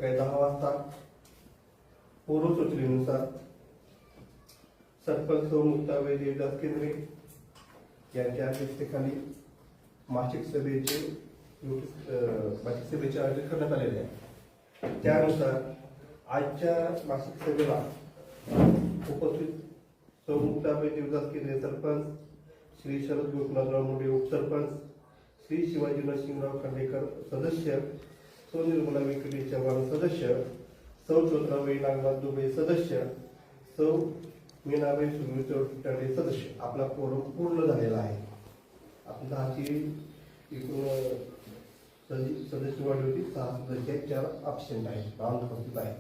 सकाळी 10 वाजता पूर्वसूचनेनुसार सरपंच मुक्ताबाई देवदास केंद्रे यांच्या अध्यक्षतेखाली मासिक सभेचे आयोजन करण्यात आलेले आहे। त्यानुसार आजच्या मासिक सभेला उपस्थित सौ मुक्ताबाई देवदास केंद्रे सरपंच, श्री शरद गोपीनाथराव मुंडे उपसरपंच, श्री शिवाजी नरसिंहराव खांडेकर सदस्य, सौ निर्मला व्यंकटेश चव्हाण सदस्य, सौ ज्योतिराबाई नागनाथ दुबे सदस्य, सौ मीनाबाई सुनील चौटाडे सदस्य। आपला फोरम पूर्ण झालेला आहे। आपण 10ची एकूण सदस्य वाढ होती, 6 सदस्य 4 ॲब्सेंट आहेत, अनुपस्थित आहेत।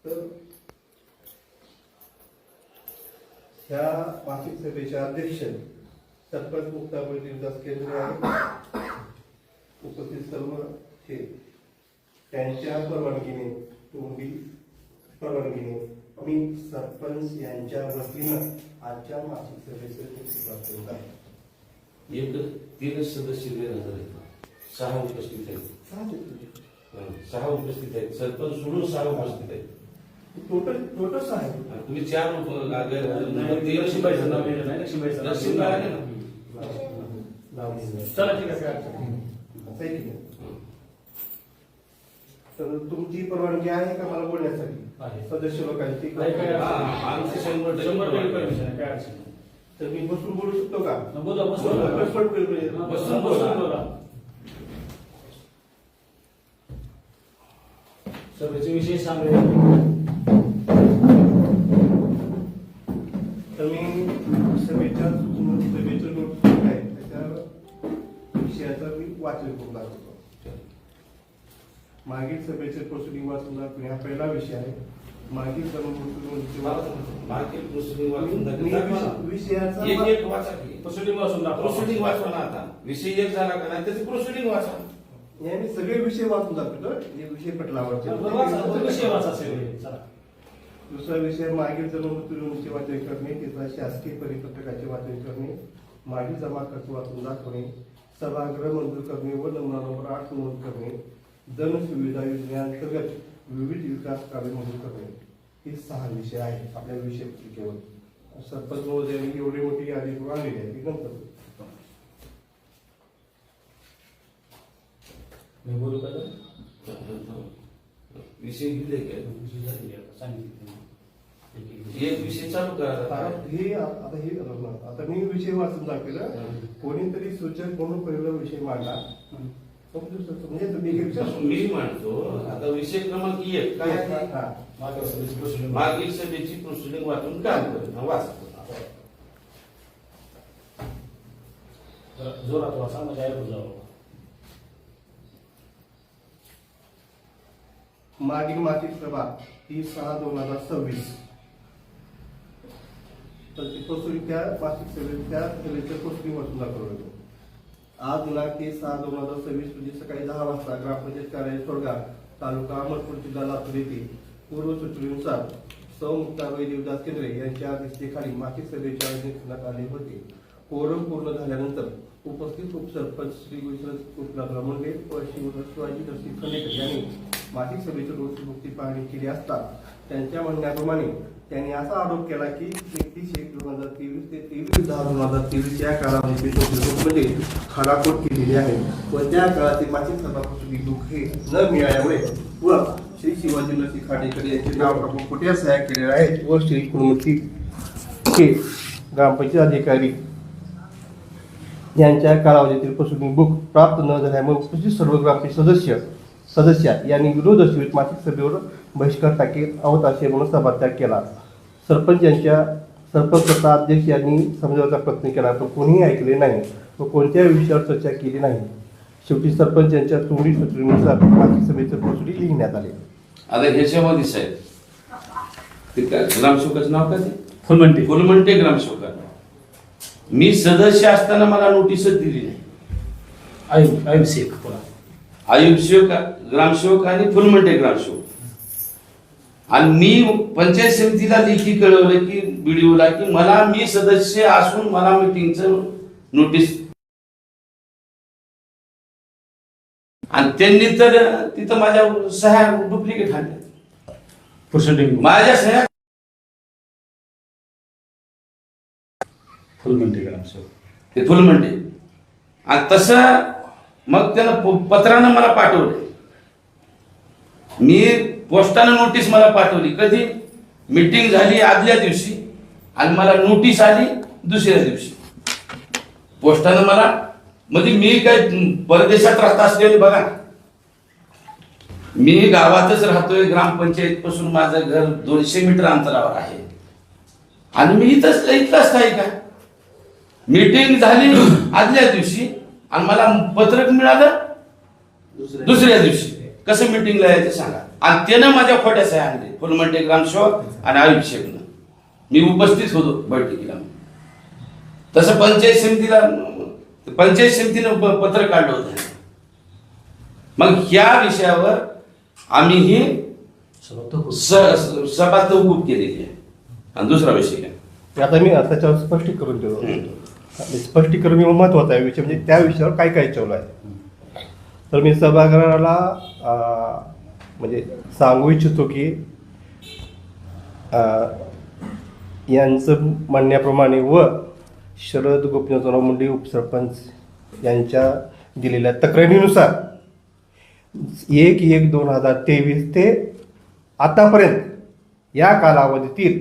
तर ह्या मासिक सभेचे अध्यक्ष सरपंच मुक्ताबाई देवदास केंद्रे आहेत। उपस्थित सर्व हे त्यांच्या परवानगीने मी सरपंच यांच्या वतीनं आजच्या मासिक सभेचे नेतृत्व करत आहे। एक 3 सदस्य गैरहजर आहेत, 6 उपस्थित आहेत। 6 उपस्थित आहेत, सरपंच सोडून 6 उपस्थित आहेत। टोटल 6 आहे। तुम्ही 4 गैरहजर चला ठीक आहे। तर तुमची परवानगी आहे का मला बोलण्यासाठी सदस्य लोकांची? तर मी बसून बोलू शकतो का? सभेचे विषय सांगले तर मी सभेचं नोटीस आहे त्याच्या विषयाचं मी वाचन करू लागतो। मागील सभेचे प्रोसिडिंग वाचून दाखवणे हा पहिला विषय आहे। मागील विषयाचा प्रोसिडिंग वाचवा ना। आता विषय एक झाला का नाही त्याची प्रोसिडिंग वाचा। मी सगळे विषय वाचून दाखवतो, जे विषय पटला दुसरा विषय मागील जन्ममृत्यूचे वाचन करणे, तिसरा शासकीय परिपत्रकाचे वाचन करणे, मागील जमा खर्च वाचून दाखवणे, सभागृह मंजूर करणे व नमुना नंबर 8 नोंद करणे, जन सुविधा योजनेअंतर्गत विविध विकास कार्य मंजूर करणे। हे 6 विषय आहेत आपल्या विषय पत्रिकेवर। सरपंच महोदयांनी एवढी मोठी यादी करून आणलेली आहे ती नंतर मी बोलू का? विषय दिले काय एक विषय चालू करा। आता मी विषय वाचून दाखवला, कोणीतरी सूचक म्हणून पहिला विषय मांडला म्हणजे मी मांडतो। आता विषय क्रमांक 1 काय आहे? मागील सभेची प्रोसिडिंग वाचून काम करेल वाचतो। जोरात वाचा म्हणजे ऐकू जावं। मागील मासिक सभा 30/6/2026 तर ती प्रोसिडिंग त्या मासिक सभेच्या प्रोसिडिंग वाचून दाखवलं। आज दिनांक 30/6/2026 रोजी सकाळी 10 वाजता ग्रामपंचायत कार्यालय सोडगाव, तालुका अहमदपूर, जिल्हा लातूर येथे पूर्वसूचनेनुसार सौ मुक्ताबाई देवदास केंद्रे यांच्या अध्यक्षतेखाली मासिक सभेचे आयोजन करण्यात आले होते। कोरम पूर्ण झाल्यानंतर उपस्थित उपसरपंच श्री गोपीनाथराव मुंडे व शिवाजी नरसिंह खांडेकर यांनी मासिक सभेची नोटीसभुक्ती पाहणी केली असता त्यांच्या म्हणण्याप्रमाणे त्यांनी असा आरोप केला की 31/1/2023 ते 23/10/2023 या कालावधीमध्ये खाडाखोड केलेली आहे व त्या काळातील मासिक सभापती दुःख हे न मिळाल्यामुळे व श्री शिवाजी नरसिंह खांडेकर यांचे नाव प्रमुख खोट्या सह्या केलेल्या आहेत व श्री कुलमती हे ग्रामपंचायत अधिकारी यांच्या कालावधीतील प्रोसिडिंग बुक प्राप्त न झाल्यामुळे उपस्थित सर्व ग्रामपंचायत सदस्य यांनी विरोध दर्शवित मासिक सभेवर बहिष्कार टाकीत अवताशय म्हणून सभात्याग केला। सरपंचचा अध्यक्ष यांनी समजावण्याचा प्रयत्न केला पण कोणीही ऐकले नाही व कोणत्याही विषयावर चर्चा केली नाही। शेवटी सरपंच यांच्या तोंडी सूचनेनुसार मासिक सभेचे प्रोसिडिंग लिहिण्यात आले। आता ह्याच्यामध्ये साहेब ते काय ग्रामसेवकाचं नाव काय? फुलमंटे ग्रामसेवक। मी सदस्य असताना मला नोटीसच दिली नाही। आयुब सेवक ग्रामसेवक आणि फुलमंटे ग्रामसेवक। आणि मी पंचायत समितीला लेखी कळवलं की बीडीओला की मी सदस्य असून मला मीटिंगचं नोटीस आणि त्यांनी तर तिथं माझ्या सह्या डुप्लिकेट आणल्या. प्रोसिडिंग माझ्या सह्या फुलमंटी ग्रामसेवक. ते फुल म्हणते. आणि तसं मग त्यानं पत्रानं मला पाठवलं. मी पोस्टानं नोटीस मला पाठवली. कधी? मीटिंग झाली आदल्या दिवशी आणि मला नोटीस आली दुसऱ्या दिवशी पोस्टानं मला. म्हणजे मी काय परदेशात राहत असलेले बघा, मी गावातच राहतोय. ग्रामपंचायत पासून माझं घर 200 मीटर अंतरावर आहे आणि मी इथंच काही का. मीटिंग झाली आदल्या दिवशी आणि मला पत्रक मिळालं दुसऱ्या दिवशी. कसं मीटिंगला यायचं सांगा. आणि त्यानं माझ्या खोट्या सह्या आणले, फुलमंटे ग्रामसेवक आणि आयुष शेखनं. मी उपस्थित होतो बैठकीला. तसं पंचायत समितीनं पत्र काढलं होतं. मग ह्या विषयावर आम्ही ही सभा तहकूब केलेली आहे. आणि दुसरा विषय काय, आता मी त्याच्यावर स्पष्टीकरण देतो. स्पष्टीकरण मी महत्वाचं आहे विषय, म्हणजे त्या विषयावर काय काय चालू आहे. तर मी सभागृहाला म्हणजे सांगू इच्छितो की यांचं म्हणण्याप्रमाणे व शरद गोपीनाथराव मुंडे उपसरपंच यांच्या दिलेल्या तक्रारीनुसार 1/1/2023 ते आतापर्यंत या कालावधीतील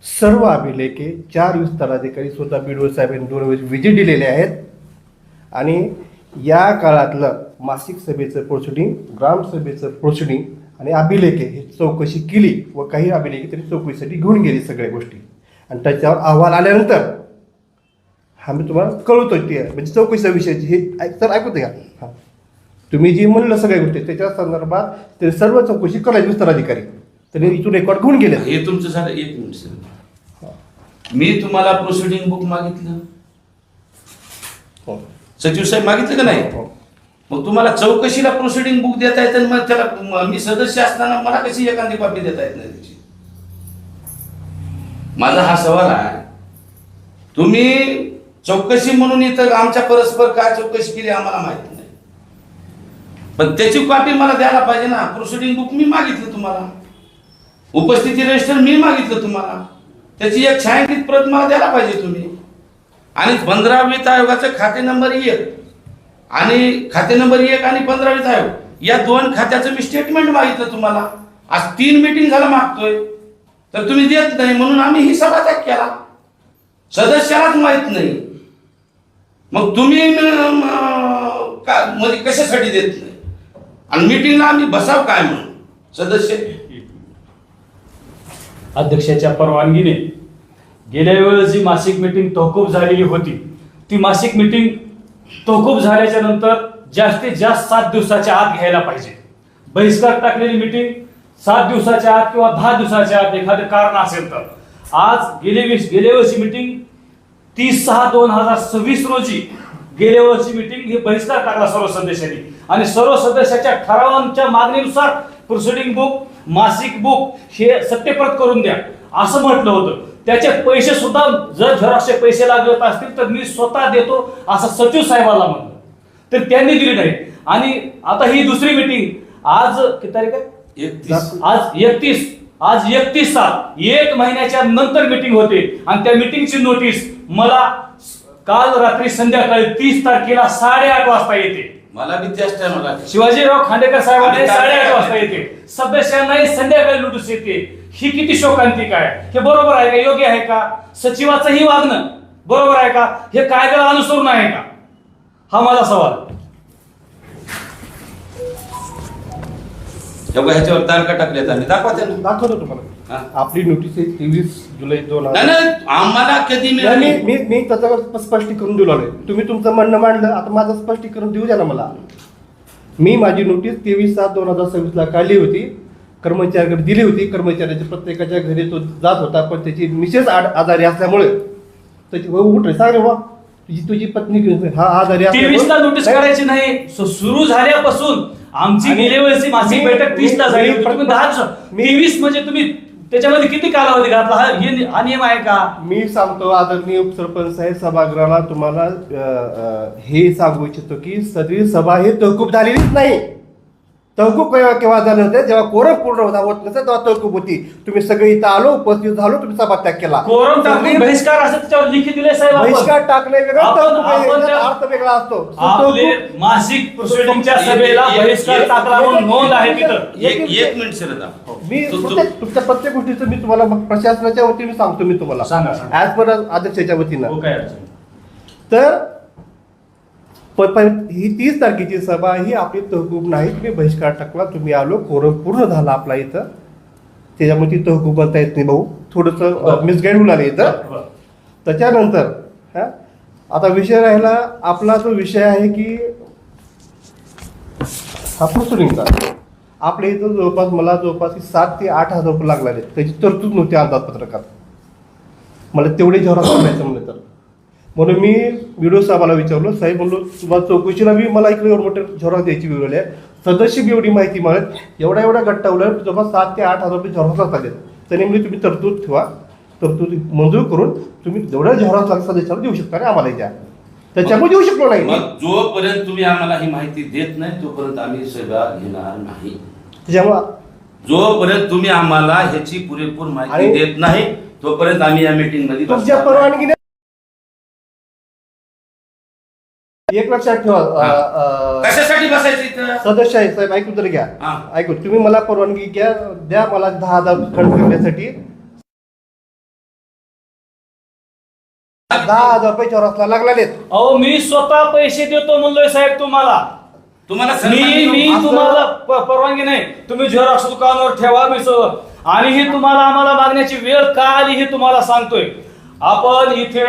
सर्व अभिलेखे 4 विस्ताराधिकारी स्वतः BDO साहेबांनी 2 वेळेस व्हिजिट दिलेले आहेत. आणि या काळातलं मासिक सभेचं प्रोसिडिंग, ग्रामसभेचं प्रोसिडिंग आणि अभिलेखे हे चौकशी केली व काही अभिलेखे तरी चौकशीसाठी घेऊन गेली सगळ्या गोष्टी. आणि त्याच्यावर अहवाल आल्यानंतर आम्ही तुम्हाला कळवतो ते म्हणजे चौकशीच्या विषयाची हे तर ऐकू द्या. हां, तुम्ही जे म्हणलं सगळ्या गोष्टी त्याच्या संदर्भात ते सर्व चौकशी करायची विस्ताराधिकारी तर इथून रेकॉर्ड घेऊन गेले. हे तुमचं झालं. 1 मिनिट सर, मी तुम्हाला प्रोसिडिंग बुक मागितलं, सचिव साहेब मागितलं का नाही? मग तुम्हाला चौकशीला प्रोसिडिंग बुक देता येतं. मग त्याला मी सदस्य असताना मला कशी एखादी कॉपी देता येत नाही त्याची? माझा हा सवाल आहे. तुम्ही चौकशी म्हणून इथं आमच्या परस्पर काय चौकशी केली आम्हाला माहित नाही, पण त्याची कॉपी मला द्यायला पाहिजे ना. प्रोसिडिंग बुक मी मागितलं तुम्हाला, उपस्थिती रजिस्टर मी मागितलं तुम्हाला, त्याची एक छायांकित प्रत मला द्यायला पाहिजे तुम्ही. आणि 15 वित्त आयोगाचं खाते नंबर 1 आणि खाते नंबर 1 आणि 15 वित्त आयोग या 2 खात्याचं मी स्टेटमेंट मागितलं तुम्हाला. आज 3 मीटिंग झालं मागतोय तर तुम्ही देत नाही, म्हणून आम्ही ही सभात्याग केला. सदस्यालाच माहित नाही, मग तुम्ही म्हणजे कशासाठी देत नाही? आणि मीटिंगला आम्ही बसाव काय म्हणून? सदस्य अध्यक्षाच्या परवानगीने गेल्या वेळेस जी मासिक मीटिंग तहकूब झालेली होती, ती मासिक मीटिंग तहकूब झाल्याच्या नंतर जास्तीत जास्त 7 दिवसाच्या आत घ्यायला पाहिजे. बहिष्कार टाकलेली मीटिंग 7 दिवसाच्या आत किंवा 10 दिवसाच्या आत एखादं कारण असेल तर. आज गेल्या वर्षी मीटिंग 30/6/2026 रोजी गेल्या वर्षी मीटिंग हे बहिष्कार टाकला सर्व सदस्यांनी. आणि सर्व सदस्याच्या ठरावांच्या मागणीनुसार प्रोसिडिंग बुक, मासिक बुक हे सत्यप्रत करून द्या असं म्हटलं होतं. त्याचे पैसे सुद्धा जर झेरॉक्सचे पैसे लागत असतील तर मी स्वतः देतो असं सचिव साहेबांना म्हणलं, तर त्यांनी दिली नाही. आणि आता ही दुसरी मीटिंग आज किती तारीख आहे? 31. आज 31/7 1 महिन्याच्या नंतर मीटिंग होते. आणि त्या मीटिंगची नोटीस मला काल रात्री संध्याकाळी 30 तारखेला 8:30 वाजता येते. मला बी त्याच टायमाला शिवाजीराव खांडेकर साहेबांनी 8:30 वाजता येते. सदस्यांनाही संध्याकाळी नोटीस येते. ही किती शोकांतिक आहे? हे बरोबर आहे का? योग्य आहे का? सचिवाचंही वागणं बरोबर आहे का? हे कायद्याला अनुसरून आहे का? हा माझा सवाल. ह्याच्यावर तारखा टाकल्यात आम्ही दाखवा त्यांना. दाखवतो तुम्हाला. आपली नोटीस आहे 23 जुलै 2000. नाही, आम्हाला कधी मिळाली? मी त्याच्यावर स्पष्टीकरण दिलं आहे. तुम्ही तुमचं म्हणणं मांडलं, आता माझं स्पष्टीकरण देऊ द्या ना मला. मी माझी नोटीस 23/7/2026 ला काढली होती, कर्मचाऱ्याकडे दिली होती. कर्मचाऱ्याच्या प्रत्येकाच्या घरी तो जात होता, पण त्याची मिसेस आजारी असल्यामुळे त्याची उठ सांग रे तुझी पत्नी हा आजारी 23 ला नोटीस काढायची नाही. सुरू झाल्यापासून आमची गेल्या वेळेची मासिक बैठक 30 ला झाली होती. तुम्ही 10 दिवस 23 म्हणजे तुम्ही त्याच्यामध्ये किती कालावधी घातला हा नियम आहे का? मी सांगतो आदरणीय उपसरपंच साहेब सभागृहाला तुम्हाला हे सांगू इच्छितो की सदरी सभा ही तहकूब झालेलीच नाही. तहकूब केव्हा झाले होते जेव्हा कोरम पूर्ण होत नसेल तेव्हा तहकूब होती. तुम्ही सगळे इथं आलो उपस्थित झालो तुम्ही सभात्याग केला. कोरम टाकून बहिष्कार असं त्याच्यावर लिखित दिले साहेब आपण. बहिष्कार टाकणे वेगळा आपण तहकूब त्या- अर्थ वेगळा असतो. आपले मासिक प्रोसिडिंगच्या सभेला बहिष्कार टाकला म्हणून नोंद आहे तिथं. एक मिनिट शरद मी तुमच्या प्रत्येक गोष्टीचं मी तुम्हाला प्रशासनाच्या वतीने सांगतो मी तुम्हाला सांगा. ऍज पर अध्यक्षाच्या वतीनं. हो, काय अडचण नाही. तर ही 30 तारखेची सभा ही आपली तहकूब नाही. तुम्ही बहिष्कार टाकला तुम्ही आलो कोरम पूर्ण झाला आपला इथं त्याच्यामुळे ती तहकूब बनता येत नाही भाऊ. थोडंसं मिसगाईड होऊन आले इथं. बरं. त्याच्यानंतर आता विषय राहिला आपला जो विषय आहे की हा प्रोसिडिंगचा. आपल्या इथं जवळपास 7 ते 8 हजार रुपये लागणार आहेत. त्याची तरतूद नव्हती अंदाजपत्रकात. मला तेवढे झेरॉक्स करायचं म्हणलं तर म्हणून मी व्हिडिओ साहेबाला विचारलो. साहेब म्हणलो तुम्हाला चौकशीला मी मला इकडे एवढं मोठे झेरॉक्स द्यायची वेळ आहे. सदस्य बी एवढी माहिती मिळत एवढा गट्टावलं जवळपास 7 ते 8 हजार रुपये झेरॉक्स आले. त्याने म्हणजे तुम्ही तरतूद ठेवा. तरतूद मंजूर करून तुम्ही जेवढ्या झेरॉक्स लागतात सदस्याला देऊ शकता आणि आम्हाला द्या. त्याच्यामुळे देऊ शकलो नाही. मग जोपर्यंत तुम्ही आम्हाला ही माहिती देत नाही तोपर्यंत आम्ही सभा घेणार नाही. त्याच्यामुळे जोपर्यंत तुम्ही आम्हाला ह्याची पुरेपूर माहिती देत नाही तोपर्यंत आम्ही या मीटिंग मध्ये तुमच्या बसणार नाही. परवानगीने एक लक्षात ठेवा कशासाठी बसायचं इथं? सदस्य आहे साहेब ऐकून तर घ्या. हा. ऐकून तुम्ही मला परवानगी द्या मला 10,000 खर्च करण्यासाठी 10,000 रुपये चौरसला लागलेले. अहो मी स्वतः पैसे देतो म्हणलोय साहेब तुम्हाला. तुम्हाला मी तुम्हाला परवानगी नाही. तुम्ही झेरॉक्स दुकानावर ठेवा मी आणि ही तुम्हाला आम्हाला मागण्याची वेळ का आली हे तुम्हाला सांगतोय. आपण इथे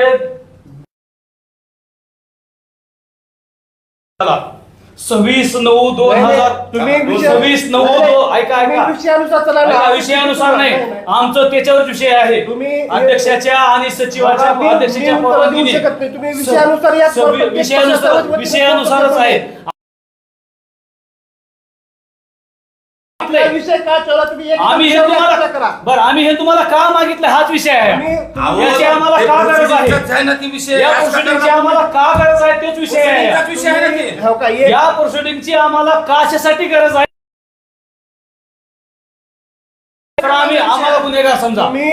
26/9/2000 तुम्ही विषयानुसार चला ना. विषयानुसार नाही आमचं त्याच्यावर विषय आहे. तुम्ही अध्यक्षाच्या आणि सचिवाच्या अध्यक्षाच्या परवानगीने तुम्ही विषयानुसार या विषयानुसारच आहे. विषय का चला तुम्ही आम्ही हे तुम्हाला बरं आम्ही हे तुम्हाला का मागितलं हाच विषय आहे. याची आम्हाला का गरज आहे? या प्रोसिडिंगची आम्हाला का गरज आहे तेच विषय आहे. या प्रोसिडिंगची आम्हाला कशासाठी गरज आहे आम्हाला गुन्हेगार समजा. तुम्ही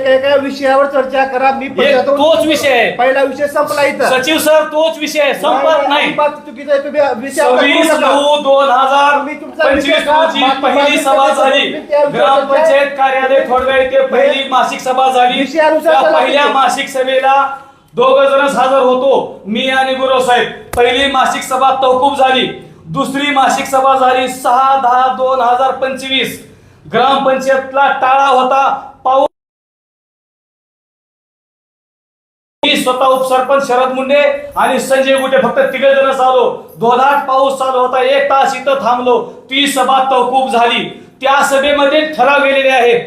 एका विषयावर चर्चा करा. मी तोच विषय आहे. पहिला विषय संपला इथं. सचिव सर तोच विषय आहे. संपत नाही. चुकीचं आहे. तुम्ही 26/9/2025 रोजी पहिली सभा झाली. ग्रामपंचायत कार्यालय थोडव्या येथे पहिली मासिक सभा झाली. त्या पहिल्या मासिक सभेला 2 जणच हजर होतो मी आणि गुरु साहेब. पहिली मासिक सभा तहकूब झाली. दुसरी मासिक सभा झाली 6/10/2025. ग्रामपंचायतला टाळा होता. पाऊस स्वतः उपसरपंच शरद मुंडे आणि संजय गुटे फक्त 3 जणच आलो. धोधाट पाऊस चालू होता. 1 तास इथं थांबलो. ती सभा तहकूब झाली. त्या सभेमध्ये ठराव गेलेले आहेत.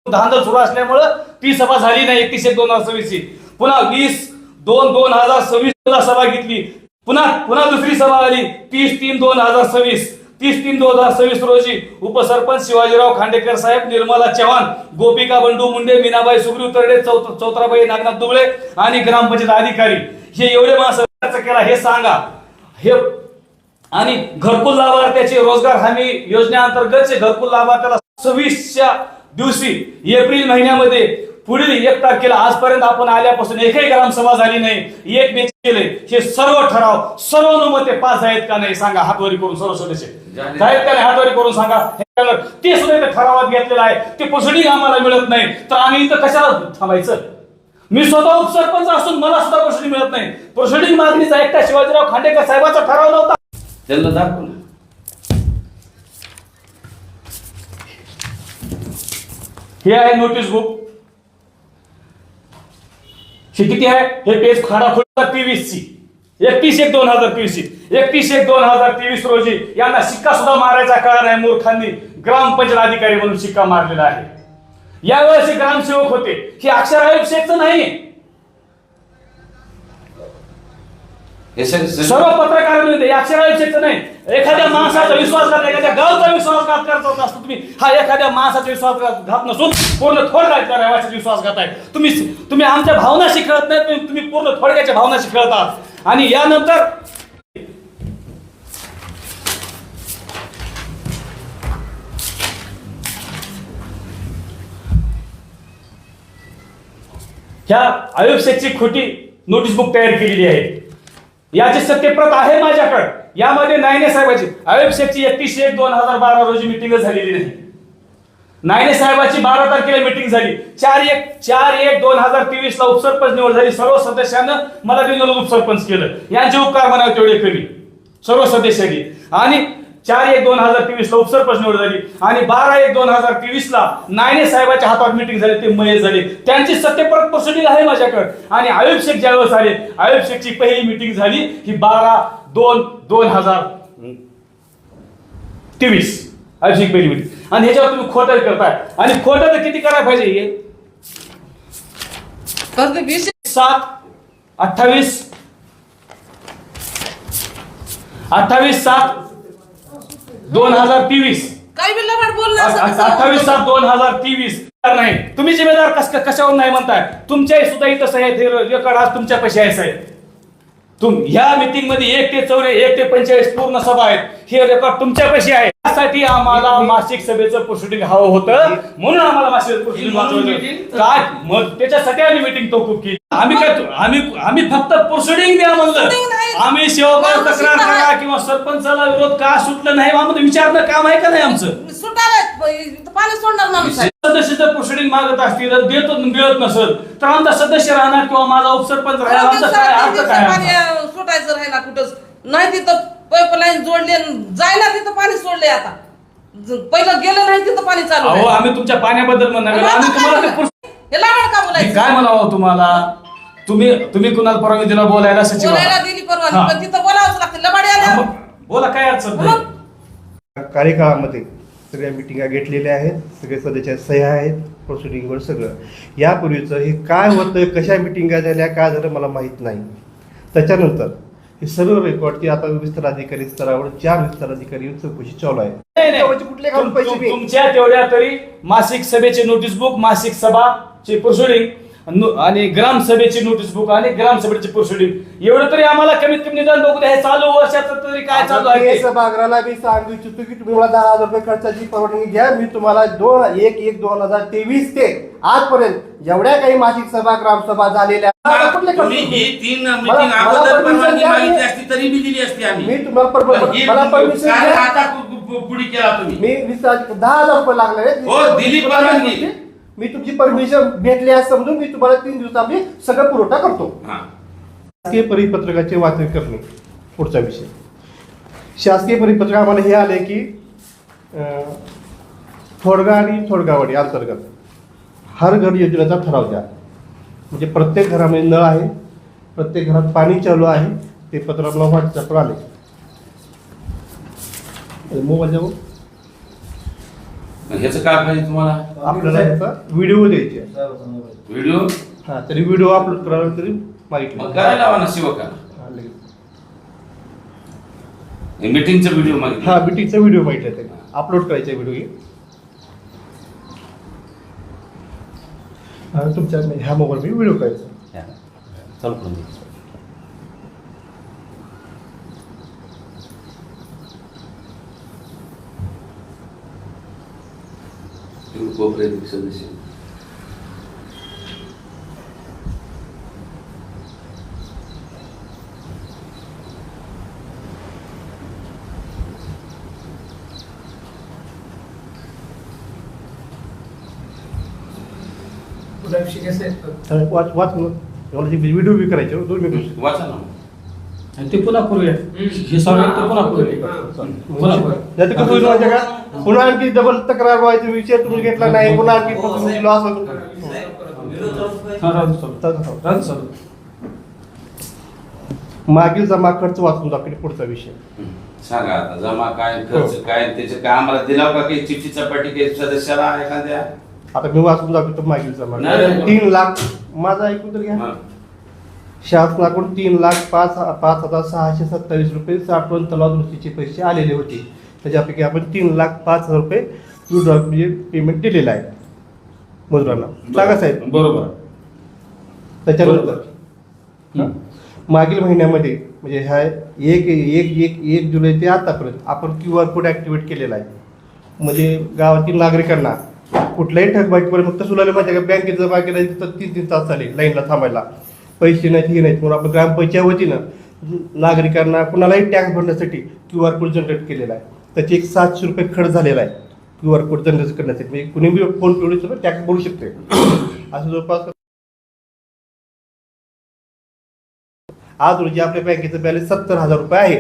धांदल सुरू असल्यामुळं ती सभा झाली नाही. 31/1/2026 पुन्हा 20/2/2026 सभा घेतली. पुन्हा दुसरी सभा आली 30/3/2026. 30/3/2026 रोजी उपसरपंच शिवाजीराव खांडेकर साहेब, निर्मला चव्हाण, गोपिका बंडू मुंडे, मीनाबाई सुग्रीव तरडे, चौत्राबाई नागनाथ दुबळे आणि ग्रामपंचायत अधिकारी हे एवढे माणसं केला हे सांगा. हे आणि घरकुल लाभार्थ्याचे रोजगार हमी योजनेअंतर्गतचे घरकुल लाभार्थ्याला 26च्या दिवशी एप्रिल महिन्यामध्ये पुढील 1 तारखेला आजपर्यंत आपण आल्यापासून एकही ग्रामसभा झाली नाही. 1 मे केले. हे सर्व ठराव सर्वानुमते पास आहेत का नाही सांगा. हातवारी करून सर्व सदस्य आहेत का नाही हातवारी करून सांगा. ते सुद्धा इथे ठरावात घेतलेलं आहे. ते प्रोसिडिंग आम्हाला मिळत नाही तर आम्ही इथं कशाला थांबायचं. मी स्वतः उपसरपंच असून मला सुद्धा प्रोसिडिंग मिळत नाही. प्रोसिडिंग मागणीचा एकटा शिवाजीराव खांडेकर साहेबाचा ठराव नव्हता. त्यांना दाखव ना. हे आहे नोटीस बुक. हे किती आहे हे पेज खाडाखोड 23 ची 31/1/2023 31/1/2023 रोजी यांना शिक्का सुद्धा मारायचा काळ नाही. मूर्खांनी ग्रामपंचायत अधिकारी म्हणून शिक्का मारलेला आहे. यावेळेस ग्रामसेवक होते. हे अक्षर आयोग शेखचं नाही. हे सर्व पत्रकारांनी अक्षराविषयीचं नाही, एखाद्या माणसाचा विश्वासघात, एखाद्या गावचा विश्वासघात करत असतो तुम्ही. हा एखाद्या माणसाचा विश्वासघात नसून पूर्ण थोडक्याच्या रहिवाशाचा विश्वासघात आहे. तुम्ही आमच्या भावनाशी खेळत नाही, तुम्ही पूर्ण थोडक्याच्या भावनाशी खेळत आहात. आणि यानंतर ह्या आयुब शेखची खोटी नोटीस बुक तयार केलेली आहे. याची सत्यप्रत आहे माझ्याकडे. यामध्ये नायने साहेबाची आयुब शेखची 31/1/2012 रोजी मिटिंग झालेली नाही. नायने साहेबाची 12 तारखेला मिटिंग झाली. 4/1/2023 ला उपसरपंच निवड झाली. सर्व सदस्यांना मला बिनविरोध उपसरपंच केलं. यांचे उपकार म्हणावे तेवढे कमी सर्व सदस्यांनी. आणि 4/1/2023 ला उपसरपंच निवड झाली आणि 12/1/2023 ला नायने साहेबाच्या हातात मिटिंग झाली, ते मयत झाले. त्यांची सत्यप्रत प्रोसिडिंग आहे माझ्याकडे. आणि आयुब शेख ज्यावेळेस आले, आयुब शेखची पहिली मिटिंग झाली ही 12/2/2023 आयुब शेख पहिली मिटिंग. आणि ह्याच्यावर तुम्ही खोटं करताय. आणि खोटं तर किती करायला पाहिजे? हे 28/7/2023 काय बिल्ला पाठ बोलला 28/7/2023 नाही. तुम्ही जिम्मेदार कशावर नाही म्हणताय? तुमच्या सुद्धा इथं साहेब रेकॉर्ड आज तुमच्या पैसे आहे साहेब. ह्या मीटिंग मध्ये 1 ते 1 ते 45 पूर्ण सभा आहेत. हे रेकॉर्ड तुमच्या पैसे आहे. त्यासाठी आम्हाला मासिक सभेचं प्रोसिडिंग हवं होतं, म्हणून आम्हाला मासिक प्रोसिडिंग काय मग त्याच्यासाठी आम्ही मीटिंग तहकूब केली. आम्ही फक्त प्रोसिडिंग द्या म्हणलं. आम्ही सेवकावर तक्रार करा किंवा सरपंचाला विरोध का सुटलं नाही आम्हाला विचारणं काम आहे का नाही आमचं? पाणी सोडणार माणूस आहे. सदस्य जर प्रोसिडिंग मागत असतील तर देतो, मिळत नसेल तर आमचा सदस्य राहणार किंवा माझा उपसरपंच राहणार. आमचा काय अर्थ काय? सुटायचं राहिला कुठंच नाही. तिथं पाईपलाईन जोडले, जायला तिथं पाणी सोडले. आता पहिलं गेलं नाही तिथं पाणी चालू. अहो आम्ही तुमच्या पाण्याबद्दल म्हणणार आम्ही तुम्हाला ते का बोलायचं? काय म्हणावं तुम्हाला? तुम्ही कुणाला परवानगी दिला बोलायला? सचिव बोलायला दिली परवानगी, पण तिथं बोलावंच लागतं. लबाडी आल्या बोला, काय अडचण नाही. कार्यकाळामध्ये सगळ्या मिटिंगा घेतलेल्या आहेत, सगळे सदस्य सह्या आहेत प्रोसिडिंगवर सगळं. यापूर्वीचं हे काय होतं, कशा मिटिंगा झाल्या, काय झालं मला माहीत नाही. त्याच्यानंतर हे सर्व रेकॉर्ड आता विस्तार अधिकारी स्तरावर 4 विस्तार अधिकारी चौकशी चालू आहे. कुठले काम पैसे तुमच्या तेवढ्या तरी मासिक सभेचे नोटीस बुक, मासिक सभाचे प्रोसिडिंग आणि ग्रामसभेची नोटीस बुक आणि ग्रामसभेची प्रोसिडिंग एवढं तरी आम्हाला कमीत कमी निदान बघू द्या. हे चालू वर्षाचं तरी काय चालू आहे? सभागृहाला मी सांगू इच्छितो की तुम्ही मला 10,000 रुपये खर्चाची परवानगी घ्या. मी तुम्हाला 1/1/2023 ते आजपर्यंत जेवढ्या काही मासिक सभा ग्रामसभा झालेल्या तुम्ही ही 3 मीटिंग अगोदर परवानगी मागितली असती तरी मी दिली असती. आम्ही मी तुम्हाला मला परमिशन काय आता पुढे केला तुम्ही? मी 10,000 रुपये लागले. हो, दिली परवानगी. मी तुमची परमिशन भेटली आहे समजून मी तुम्हाला 3 दिवसामध्ये सगळं पुरवठा करतो. शासकीय परिपत्रकाचे वाचन करणे पुढचा विषय. शासकीय परिपत्रक आम्हाला हे आले की थोडगा आणि थोडगावाडी अंतर्गत हर घर योजनेचा ठराव द्या. म्हणजे प्रत्येक घरामध्ये नळ आहे, प्रत्येक घरात पाणी चालू आहे. ते पत्र मला व्हॉट्सअपवर आले. मोबाईल जाऊ ह्याचं काय पाहिजे तुम्हाला? आपल्याला याचा व्हिडिओ द्यायचे. व्हिडिओ? हा, तरी व्हिडिओ अपलोड करायला तरी मागितलं. मग करायला लावा ना सेवकाला. मीटिंगचा व्हिडिओ मागितला. हा, मीटिंगचा व्हिडिओ मागितला ते अपलोड करायचा व्हिडिओ. तुमच्या ह्या मोबाईल मी व्हिडिओ करायचा चालू करून दे. कोऑपरेटिव्ह सदस्य वाच व्हिडिओ बी करायचे 2 मिनिट वाचा ना. आणि ते पुन्हा करूया. हे सगळं ते पुन्हा करूया. पुन्हा आणखी डबल तक्रार व्हायचा विषय तुम्ही घेतला नाही. पुन्हा आणखी लॉस होतो. मागील जमा खर्च वाचून दाखवले पुढचा विषय सांगा. आता जमा काय, खर्च काय, त्याचे काय आम्हाला दिला का काही चिठ्ठी चपाटी काही सदस्याला एखाद्या? आता मी वाचून दाखवतो मागील जमा नाही. 3 लाख. माझा ऐकून तर घ्या. शासनाकडून 3,05,627 रुपये साठवण तलाव दुरुस्तीचे पैसे आलेले होते. त्याच्यापैकी आपण 3,05,000 रुपये विड्रॉ म्हणजे पेमेंट दिलेलं आहे मजुरांना. सांगा साहेब. बरोबर. त्याच्यानंतर मागील महिन्यामध्ये म्हणजे ह्या 1 जुलै ते आतापर्यंत आपण QR कोड ॲक्टिवेट केलेला आहे. म्हणजे गावातील नागरिकांना कुठल्याही ठगबाजीपर्यंत फक्त सुलाले माहिती आहे का, बँकेत जमा केला तिथं 3 तास झाले लाईनला थांबायला, पैसे नाहीत हे नाहीत, म्हणून आपण ग्रामपंचायत वतीनं नागरिकांना कुणालाही टॅक्स भरण्यासाठी QR कोड जनरेट केलेला आहे. त्याचे एक 700 रुपये खर्च झालेला आहे QR कोड जनरेट करण्यासाठी. म्हणजे कुणी बी फोन पे टॅक्स भरू शकते. असं जवळपास आज रोजी आपल्या बँकेचं बॅलन्स 70,000 रुपये आहे.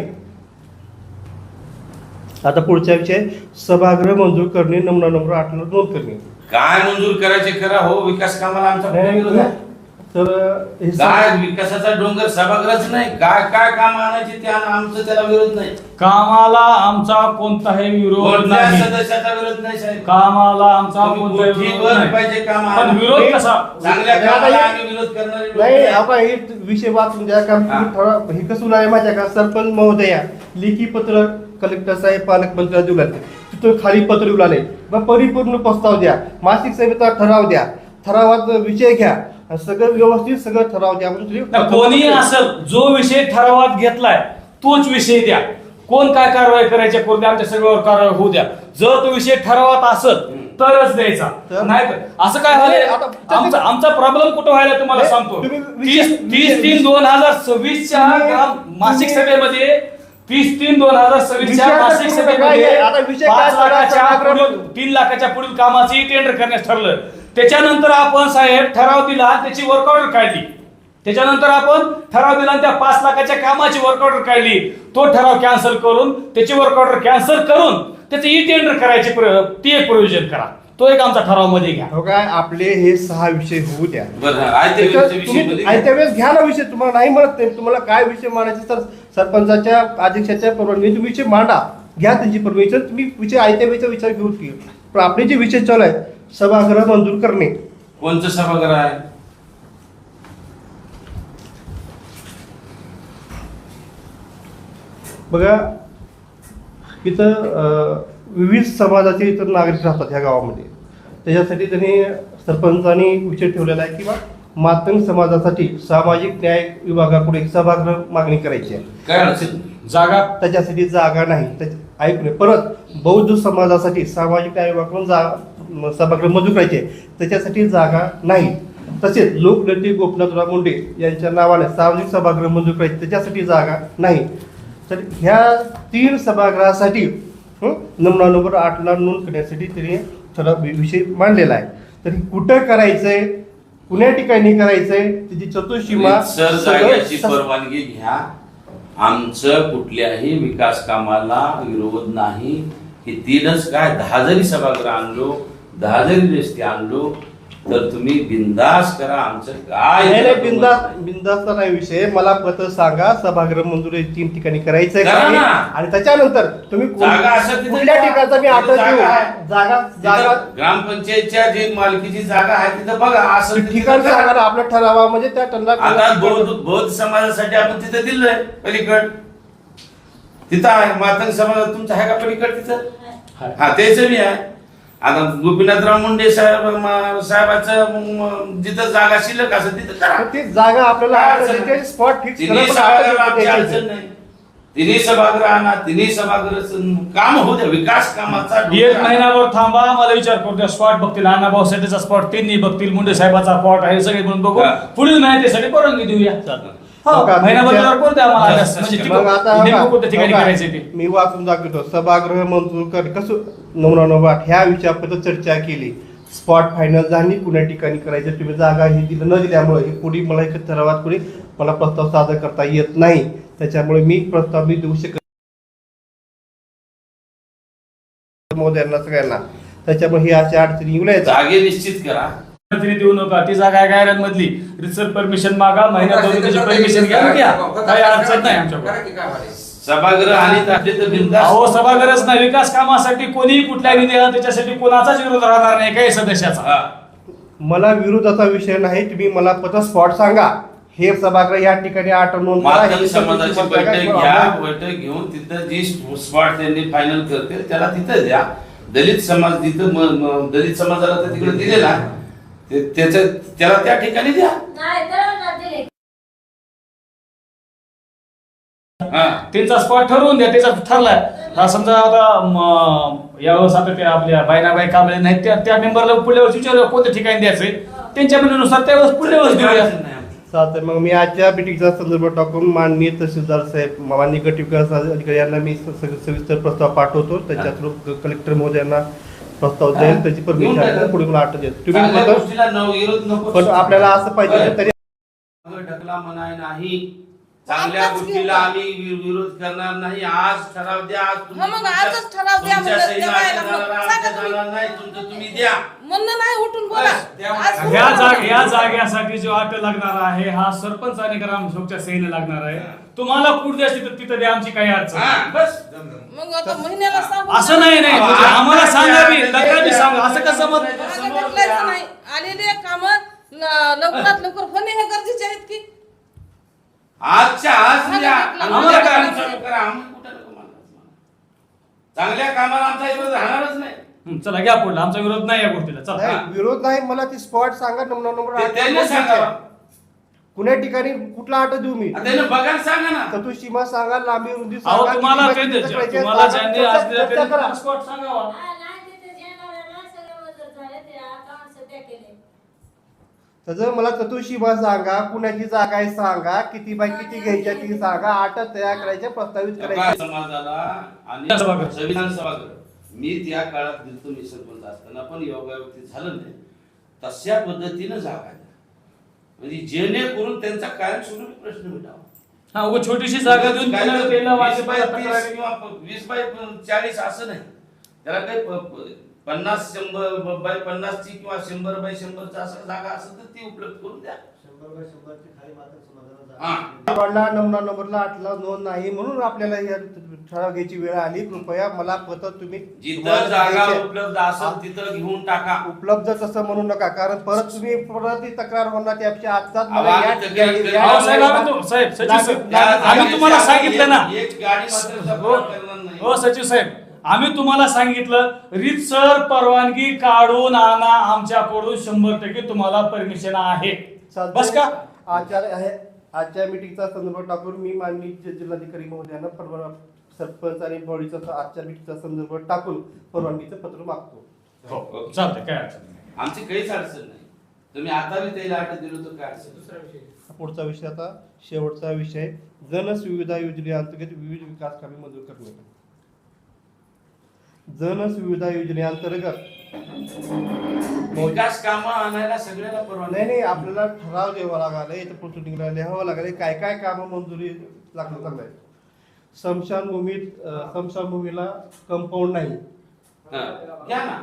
आता पुढचा विषय सभागृह मंजूर करणे, नमुना नंबर 8 ला नोंद करणे. काय मंजूर करायचे करा हो, विकास कामाला आमचा कुठे विरोध आहे? तर हे काय विकासाचा डोंगर सभागृहच नाही, काय काय काम आणायचे ते आणा, आमचं त्याला विरोध नाही. कामाला आमचा कोणताही विरोध कोणत्या नाही. सदस्याचा विरोध नाही साहेब. कामाला आमचा कोणताही ठीक विरोध नाही. पाहिजे काम पण आणा. विरोध कसा? चांगल्या कामाला आम्ही विरोध करणारे लोक नाही नाही. आपण हे विषय वाचून द्या. कारण हे कसं आहे माहिती आहे का, सरपंच महोदया लेखी पत्र कलेक्टर साहेब पालकमंत्र्यांना दिलं, तिथून खाली पत्र येऊ लागले, मग परिपूर्ण प्रस्ताव द्या, मासिक सभेचा ठराव द्या, ठरावात विषय घ्या, सगळं व्यवस्थित सगळं ठराव द्या. कोणी असेल जो विषय ठरावात घेतलाय तोच विषय द्या. कोण काय कारवाई करायची करू द्या, आमच्या सगळ्यावर कारवाई होऊ द्या. जर तो विषय ठरावात असेल तरच द्यायचा, नाही तर असं काय व्हायला. आमचा प्रॉब्लेम कुठं व्हायला तुम्हाला सांगतो. 30/3/2026च्या मासिक सभेमध्ये 30/3/2026च्या मासिक सभेमध्ये 3 लाखाच्या पुढील कामाची टेंडर करण्यास ठरलं. त्याच्यानंतर आपण साहेब ठराव दिला, त्याची वर्क ऑर्डर काढली. त्याच्यानंतर आपण ठराव दिला आणि त्या 5 लाखाच्या कामाची वर्क ऑर्डर काढली. तो ठराव कॅन्सल करून त्याची वर्क ऑर्डर कॅन्सल करून त्याचं ई टेंडर करायचे ती एक प्रोव्हिजन करा. तो एक आमचा ठराव मध्ये घ्या. हो काय, आपले हे 6 विषय होऊ द्या. बरं, आयत्या वेळेस घ्या ना विषय. तुम्हाला नाही म्हणत नाही, तुम्हाला काय विषय मांडायचे तर सरपंचाच्या अध्यक्षाच्या परवानगी तुम्ही विषय मांडा, घ्या त्यांची परमिशन. तुम्ही विषय आयत्या वेळेचा विचार घेऊ की. पण आपले जे विषय चालू आहे सभागृह मंजूर करणे. कोणतं सभागृह आहे? बघा इथं विविध समाजाचे इतर नागरिक राहतात ह्या गावामध्ये. त्याच्यासाठी त्यांनी सरपंचांनी विषय ठेवलेला आहे की बा मातंग समाजासाठी सामाजिक न्याय विभागाकडे एक सभागृह मागणी करायची आहे. काय अडचण? जागा त्याच्यासाठी जागा नाही. ऐकून परत बौद्ध समाजासाठी सामाजिक न्याय विभागाकडून सभागृह मंजूर करायचे आहे, त्याच्यासाठी जागा नाही. तसेच लोकनेते गोपीनाथराव मुंडे यांच्या नावाने सार्वजनिक सभागृह मंजूर करायचे, त्याच्यासाठी जागा नाही. तर ह्या 3 सभागृहासाठी नमुना नंबर 8 ला नोंद करण्यासाठी त्यांनी ठराव विषय मांडलेला आहे. तर कुठं करायचंय, कुण्या ठिकाणी करायचंय, त्याची चतुर्सीमा सर जागेची परवानगी घ्या. आमचं कुठल्याही विकास कामाला विरोध नाही. हे 3च काय 10 जरी सभागृह आणलो, 10 जरी रस्ते आणलो तर तुम्ही बिंदास करा. आमचं काय बिंदासचा नाही विषय. मला पत्र सांगा सभागृह मंजुरी 3 ठिकाणी करायचंय करा ना. आणि त्याच्यानंतर तुम्ही जागा असेल तिथे कुठल्या ठिकाणचा मी आठवण देऊ. जागा ग्रामपंचायतच्या जी मालकीची जागा आहे तिथं बघा असं ठिकाण सांगा ना आपल्या ठरावा. म्हणजे त्या आता बौद्ध समाजासाठी आपण तिथं दिलंय पलीकड. तिथं आहे मातंग समाज तुमचा आहे का पलीकड तिथं? हा त्याच बी आहे. आता गोपीनाथराव मुंडे साहेबाचं जिथं जागा शिल्लक असेल तिथं करा. ती जागा आपल्याला स्पॉट फिक्स अडचण नाही. 3 सभागृह आणा, 3 सभागृह काम होऊ द्या. विकास कामाचा 1 महिनाभर थांबा, मला विचार करू द्या. स्पॉट बघतील, अण्णाभाऊ साठेचा स्पॉट त्यांनी बघतील, मुंडे साहेबाचा स्पॉट आहे, सगळे म्हणून बघू. पुढील माहितीसाठी परवानगी देऊया. महिनाभर कोण द्या आम्हाला. ठिकाणी करायचे ते मी वाचून दाखवतो. सभागृह मंजूर कर कसं नमुना नंबर 8 ह्या विषयाबद्दल चर्चा केली. स्पॉट फायनल झाली, कुण्या ठिकाणी करायचं, तुम्ही जागा ही दिलं न दिल्यामुळे हे पुढे मला एक ठरावात पुढे मला प्रस्ताव सादर करता येत नाही. त्याच्यामुळे मी प्रस्ताव मी देऊ शकत मोदयांना सगळ्यांना. त्याच्यामुळे ही अशा अडचणी येऊ नये. जागे निश्चित करा. देऊ नका. ती जागा गायरान मधली रिसर्च परमिशन मागा, महिन्यात त्याची परमिशन घ्या. काही अडचण नाही आमच्याकडे. सभागृह आणि अहो सभागृहच नाही, विकास कामासाठी कोणी कुठल्याही द्या, त्याच्यासाठी कोणाचाच विरोध राहणार नाही काही सदस्याचा. मला विरोधाचा विषय नाही. तुम्ही मला पत्र स्पॉट सांगा, हे सभागृह या ठिकाणी 8 नोंद करा. मातंग ही समाजाची चौकशी बैठक बघा. घ्या, बैठक घेऊन तिथं जी स्पॉट त्यांनी फायनल करते त्याला तिथं द्या. दलित समाज तिथं दलित समाजाला तर तिकडे दिलेला त्याला त्या ठिकाणी द्या. हा त्यांचा स्पॉट ठरवून द्या, त्याचा ठरलाय. हा समजा आता यावेळेस आता ते आपल्या बायनाबाई कामले नाहीत त्या मेंबरला पुढल्या वर्षी विचारूया कोणत्या ठिकाणी द्यायचंय, त्यांच्या म्हणण्यानुसार त्यावेळेस पुढल्या वर्षी देऊया. चालतंय. मग मी आजच्या मिटिंगचा संदर्भ टाकून माननीय तहसीलदार साहेब माननीय गट विकास अधिकारी यांना मी सविस्तर प्रस्ताव पाठवतो. त्याच्या थ्रू कलेक्टर महोदयांना प्रस्ताव देईल, त्याची परमिशन पुढे मला आठ देईल. तुम्ही चांगल्या फक्त- गोष्टीला विरोध नको. पण आपल्याला असं पाहिजे तरी ढकला म्हणाय नाही. चांगल्या गोष्टीला आम्ही विरोध करणार नाही. आज ठराव द्या. आज हा, मग आजच ठराव द्या तुमच्या म्हणलं, सही तेव्हा माझ्या यायला जाणार, सांगा आमच्या तुम्ही. जाणार नाही. तुमचं तुम्ही द्या. म्हणणं नाही, उठून बोला. बस, द्या आज मला. या जागेसाठी जो अट लागणार आहे हा सरपंच आणि ग्रामसेवकच्या सहीने लागणार आहे. तुम्हाला कुठं द्यायची तर तिथं द्या, आमची काही अडचण हा, नाही. बस. मग आता महिन्याला सांगू असं नाही म्हणजे आम्हाला सांगावी तक्रारी सांगा, असं कसं मत मागे ढकलायचं नाही. आलेले काम लवकरात लवकर होणे हे गरजेचे आहेत की आजच्या आज द्या. आम्हाला उद्या काय काम करायचं? चालू करा. आम्ही कुठं नको मानणार. चांगल्या कामाला आमचा विरोध राहणारच नाही. चला घ्या पुढला, आमचा विरोध नाही या गोष्टीला. चला नाही, विरोध नाही. मला ती स्पॉट सांगा. नंबर ते त्यांनी सांगावं. कुण्या ठिकाणी कुठला आठ देऊ मी? आता त्यानं बघायला सांगा ना. तर तू सीमा सांगा, लांबी रुंदी अहो सांगा, तुम्हाला किती ते बाकी करायचे तुम्हाला सांगा, ज्यांनी आज दिलं चर्चा करा. त्यांनी स्पॉट सांगावा. त्याचं मला चतुर्सीमा सांगा, कुणाची जागा आहे सांगा, किती बाय किती घ्यायच्या ती सांगा, आठ तयार करायच्या, प्रस्तावित करायच्या. समाजाला आणि सभागृह. संविधान सभागृह मी त्या काळात दिलतो मी सरपंच असताना पण योगायोगी झालं नाही. तशा पद्धतीनं जागा द्या. म्हणजे जेणेकरून त्यांचा कायमस्वरूपी प्रश्न मिटावा. हा उगा छोटीशी जागा देऊन काय पुन्हा तर त्याला 20 वाचेल बाय तक्रारी. 30 किंवा 20 बाय 40 असं नाही. त्याला काही 50-100 बाय 50 ची किंवा 100 बाय 100 असं जागा असेल तर ती उपलब्ध करून द्या. 100 बाय 100 ची खाली मात्र समाजाला हा. जागा. वाढला नंबरला 8ला नोंद नाही म्हणून आपल्याला या ठराव घ्यायची वेळ आली. कृपया मला पत्र तुम्ही जिथं जागा उपलब्ध असेल तिथं घेऊन टाका. उपलब्ध तसं म्हणू नका, कारण परत तुम्ही परत ती तक्रार होणार त्यापेक्षा आजचाच अहो, मला आम्ही या तक्रार ठिकाणी- करणार या- अहो, साहेब, साहेब सचिव साहेब, आम्ही तुम्हाला सांगितलं ना. एक गाडी मात्र तक्रार करणार नाही. हो सचिव साहेब, आम्ही तुम्हाला सांगितलं रीतसर परवानगी काढून आणा, आमच्याकडून 100% तुम्हाला परमिशन आहे. चालतंय. बस का? आजच्या मीटिंगचा संदर्भ टाकून मी माननीय जिल्हाधिकारी महोदयांना सरपंच आणि बॉडीचा आजच्या मीटिंगचा संदर्भ टाकून परवानगीचं पत्र मागतो. हो चालतंय, काय अडचण नाही. आमची काहीच अडचण नाही. तुम्ही आता मी त्याला अटक दिलो तर काय अडचण? दुसरा विषय पुढचा विषय आता शेवटचा विषय जनसुविधा योजनेअंतर्गत विविध विकास कामे मंजूर करणे. जनसुविधा योजनेअंतर्गत विकास कामं आणायला सगळ्याला परवानगी नाही नाही आपल्याला ठराव द्यावा लागला, इथं प्रोसिडिंगला लिहावं लागले काय काय कामं मंजुरी लागलं चांगलं आहे. स्मशानभूमीला कंपाऊंड नाही. हा, घ्या ना.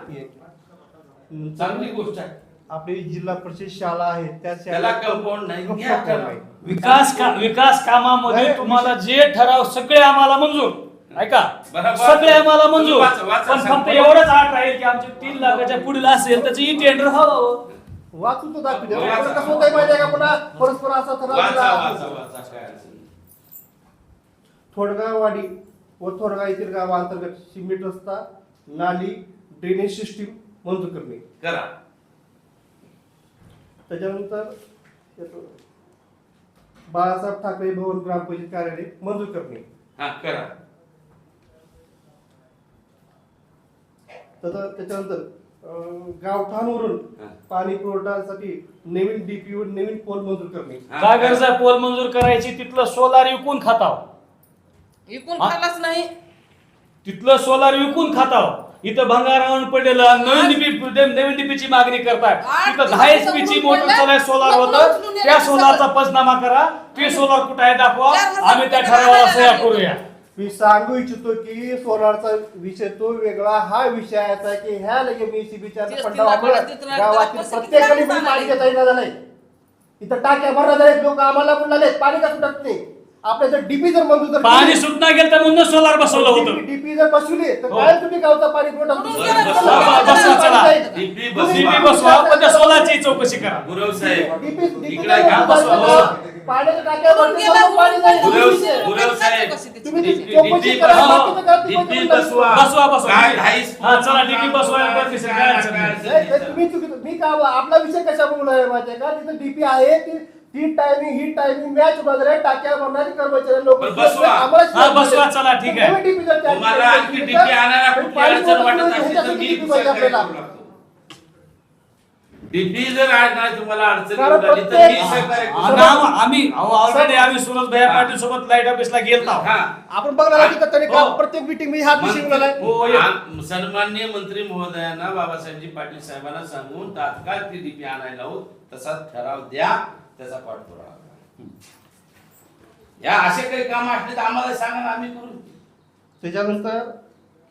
चांगली गोष्ट आहे. आपली जिल्हा परिषद शाळा आहे त्या त्याला कंपाऊंड नाही, घ्या त्याला. विकास कामामध्ये नाही, तुम्हाला जे ठराव सगळे आम्हाला मंजूर, ऐका बरोबर. सगळे आम्हाला मंजूर, वाचा, वाचा, पण फक्त सांगा. एवढंच आठ राहील की आमचे 3 लाखाच्या पुढील असेल त्याचं ई टेंडर व्हावं. वाचून तो दाखवू द्या. वाचा. कसं होतंय माहिती आहे का, पुन्हा परस्पर असा ठराव वाचा दिला. वाचा वाचा काय अडचण नाही. थोडगाववाडी व थोडगाव येथील गावांतर्गत सिमेंट रस्ता, नाली, ड्रेनेज सिस्टीम मंजूर करणे. करा. त्याच्यानंतर येतो बाळासाहेब ठाकरे भवन ग्रामपंचायत कार्यालय मंजूर करणे. हा करा. त्याच्यानंतर गावठाणवरून हा. पाणी पुरवठ्यासाठी नवीन डीपी व नवीन पोल मंजूर करणे. हा, काय करा. गरज आहे पोल मंजूर करायची? तिथलं सोलार विकून खाताव, इकून हा? खालाच नाही. तिथलं सोलार विकून खाताव. इथं भंगारावून पडलेलं नवीन डीपीची मागणी करताय. तिथं 10 HP ची मोटर चालाय सोलार होतं, त्या सोलारचा पंचनामा करा. ते सोलार कुठं आहे दाखवा, आम्ही त्या ठरावाला सह्या करूया. मी सांगू इच्छितो की सोलारचा विषय तो वेगळा, हा विषय असा आहे की ह्या लगे बीसीबीच्या तेच फंडामुळे तिला तिथं गावातील पैसे प्रत्येक किती गल्लीमध्ये लागतात पाणी देता येणार झालंय. इथं टाक्या भरणार झालेत, लोक आम्हाला पण झालेत, पाणी का सुटत नाही. आपल्या जर डीपी जर मंजूर जर पाणी सुटना गेलं तर म्हणून सोलार बसवलं होतं. डीपी जर बसवली तर हो. काय तुम्ही गावचा पाणी पुरवठा म्हणून तुम्ही- गेलं बसवा, बसवा, चला. डीपी डीपी बसवा. बसवा, पण त्या सोलारची चौकशी करा. गुरव साहेब डीपी इकडे घ्या. बसवा, बसवा. पाण्याच्या टाक्यावरती जाऊन पाणी नाही. गुरव साहेब, तुम्ही डीपी चौकशी करा, बसवा. बाकीचं करा, तुम्ही डीपी करा. बसवा. बसवा. काय घाईस? हा, चला, डीपी बसवायला परमिशन काय अडचण नाही. नाही, नाही, तुम्ही चुकीचं- मी का आपला विषय कशा बोलणार आहे माहिती आहे का? तिथं डीपी आहे ती टायमिंग ही टायमिंग मॅच वगैरे टाक्या भरणारी कर्मचारी लोक बरं, बसवा. हा, बसवा, चला, ठीक आहे. तुम्हाला आणखी डीपी आणायला कुठली अडचण वाटत असेल तर मी सहकार्य करू लागतो. डीपी जर नाही तुम्हाला अडचण कारण येऊ लागली तर मी प्रत्येक- सहकार्य करू आणि लागतो. आम्ही ऑलरेडी आम्ही सुरज भैया पाटील सोबत लाईट ऑफिसला गेलतो. हा. आपण बघणार की त्यांनी का हो. प्रत्येक मीटिंग मी हात शिकवलेला आहे. हो, ये. सन्माननीय मंत्री महोदयांना बाबासाहेबजी पाटील साहेबांना सांगून तात्काळ ती डीपी आणायला लावू, तसा ठराव द्या, त्याचा पाठपुरावा करा. या असे काही काम असले तर आम्हाला सांगा ना, आम्ही करू. त्याच्यानंतर